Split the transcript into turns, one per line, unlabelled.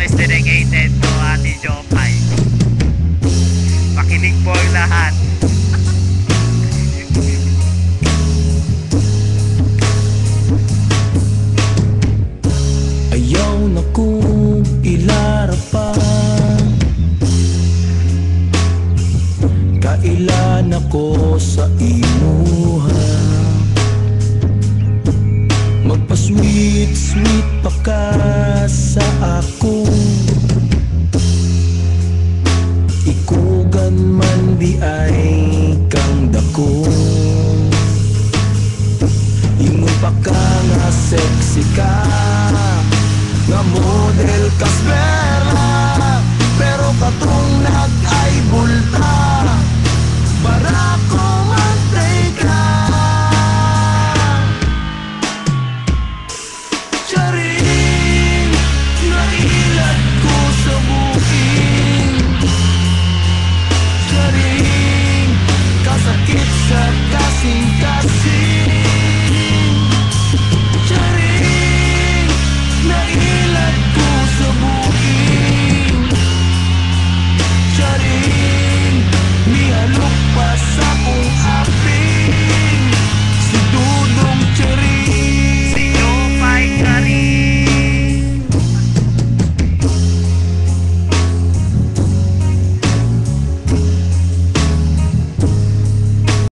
is dedicated to Ate Jopay. Pakinig po ang lahat.
Ayaw na kong ilarapan, kailan ako sa imuha. Magpa-sweet, sweet pa ka sa ako. Ikugan man di ay